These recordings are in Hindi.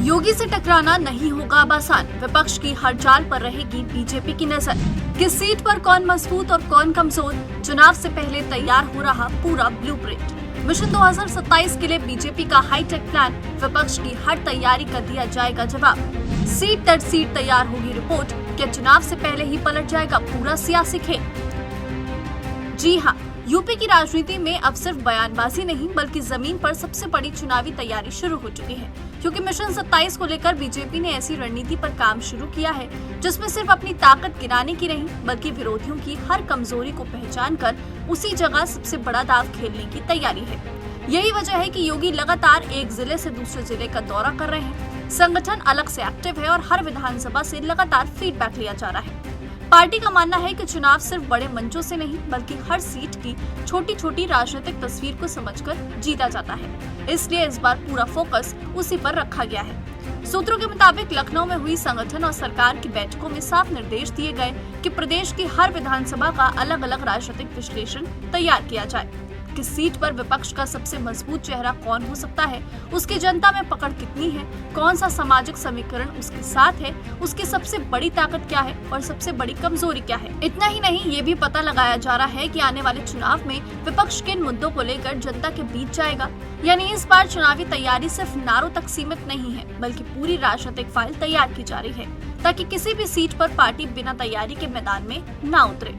योगी से टकराना नहीं होगा अब आसान, विपक्ष की हर चाल पर रहेगी बीजेपी की नजर। किस सीट पर कौन मजबूत और कौन कमजोर, चुनाव से पहले तैयार हो रहा पूरा ब्लूप्रिंट। मिशन 2027 के लिए बीजेपी का हाईटेक प्लान, विपक्ष की हर तैयारी का दिया जाएगा जवाब। सीट दर सीट तैयार होगी रिपोर्ट, क्या चुनाव से पहले ही पलट जाएगा पूरा सियासी खेल। जी हाँ, यूपी की राजनीति में अब सिर्फ बयानबाजी नहीं बल्कि जमीन पर सबसे बड़ी चुनावी तैयारी शुरू हो चुकी है, क्योंकि मिशन 27 को लेकर बीजेपी ने ऐसी रणनीति पर काम शुरू किया है जिसमें सिर्फ अपनी ताकत गिराने की नहीं बल्कि विरोधियों की हर कमजोरी को पहचान कर उसी जगह सबसे बड़ा दाव खेलने की तैयारी है। यही वजह है कि योगी लगातार एक जिले से दूसरे जिले का दौरा कर रहे हैं। संगठन अलग से एक्टिव है और हर विधानसभा से लगातार फीडबैक लिया जा रहा है। पार्टी का मानना है कि चुनाव सिर्फ बड़े मंचों से नहीं बल्कि हर सीट की छोटी छोटी राजनीतिक तस्वीर को समझकर जीता जाता है, इसलिए इस बार पूरा फोकस उसी पर रखा गया है। सूत्रों के मुताबिक लखनऊ में हुई संगठन और सरकार की बैठकों में साफ निर्देश दिए गए कि प्रदेश की हर विधानसभा का अलग अलग राजनीतिक विश्लेषण तैयार किया जाए। किस सीट पर विपक्ष का सबसे मजबूत चेहरा कौन हो सकता है, उसकी जनता में पकड़ कितनी है, कौन सा सामाजिक समीकरण उसके साथ है, उसकी सबसे बड़ी ताकत क्या है और सबसे बड़ी कमजोरी क्या है। इतना ही नहीं, ये भी पता लगाया जा रहा है कि आने वाले चुनाव में विपक्ष किन मुद्दों को लेकर जनता के बीच जाएगा। यानी इस बार चुनावी तैयारी सिर्फ नारों तक सीमित नहीं है बल्कि पूरी राजनीतिक फाइल तैयार की जा रही है ताकि किसी भी सीट पर पार्टी बिना तैयारी के मैदान में न उतरे।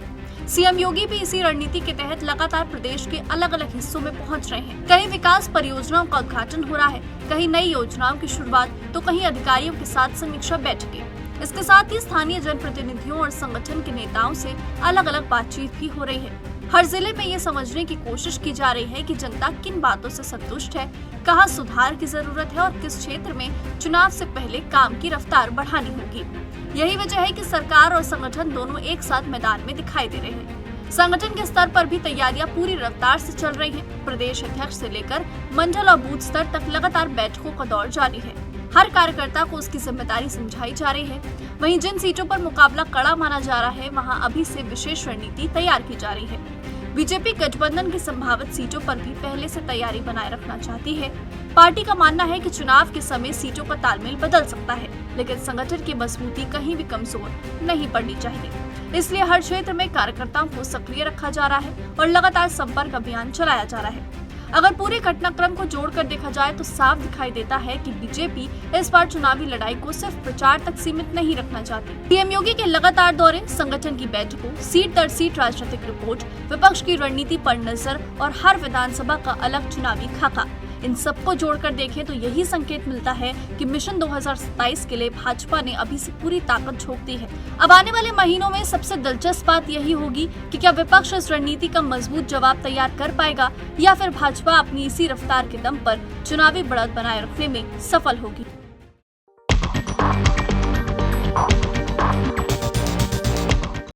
सीएम योगी भी इसी रणनीति के तहत लगातार प्रदेश के अलग अलग हिस्सों में पहुंच रहे हैं। कहीं विकास परियोजनाओं का उद्घाटन हो रहा है, कहीं नई योजनाओं की शुरुआत, तो कहीं अधिकारियों के साथ समीक्षा बैठकें। इसके साथ ही स्थानीय जनप्रतिनिधियों और संगठन के नेताओं से अलग अलग बातचीत भी हो रही है। हर जिले में ये समझने की कोशिश की जा रही है कि जनता किन बातों से संतुष्ट है, कहाँ सुधार की जरूरत है और किस क्षेत्र में चुनाव से पहले काम की रफ्तार बढ़ानी होगी। यही वजह है कि सरकार और संगठन दोनों एक साथ मैदान में दिखाई दे रहे हैं। संगठन के स्तर पर भी तैयारियां पूरी रफ्तार से चल रही हैं। प्रदेश अध्यक्ष से लेकर मंडल और बूथ स्तर तक लगातार बैठकों का दौर जारी है। हर कार्यकर्ता को उसकी जिम्मेदारी समझाई जा रही है। वहीं जिन सीटों पर मुकाबला कड़ा माना जा रहा है वहां अभी से विशेष रणनीति तैयार की जा रही है। बीजेपी गठबंधन की संभावित सीटों पर भी पहले से तैयारी बनाए रखना चाहती है। पार्टी का मानना है कि चुनाव के समय सीटों का तालमेल बदल सकता है, लेकिन संगठन की मजबूती कहीं भी कमजोर नहीं पड़नी चाहिए। इसलिए हर क्षेत्र में कार्यकर्ताओं को सक्रिय रखा जा रहा है और लगातार संपर्क अभियान चलाया जा रहा है। अगर पूरे घटनाक्रम को जोड़कर देखा जाए तो साफ दिखाई देता है कि बीजेपी इस बार चुनावी लड़ाई को सिर्फ प्रचार तक सीमित नहीं रखना चाहती। सीएम योगी के लगातार दौरे, संगठन की बैठकों, सीट दर सीट राजनीतिक रिपोर्ट, विपक्ष की रणनीति पर नजर और हर विधानसभा का अलग चुनावी खाका, इन सबको जोड़कर देखें तो यही संकेत मिलता है कि मिशन 2027 के लिए भाजपा ने अभी से पूरी ताकत झोंक दी है। अब आने वाले महीनों में सबसे दिलचस्प बात यही होगी कि क्या विपक्ष इस रणनीति का मजबूत जवाब तैयार कर पाएगा या फिर भाजपा अपनी इसी रफ्तार के दम पर चुनावी बढ़त बनाए रखने में सफल होगी।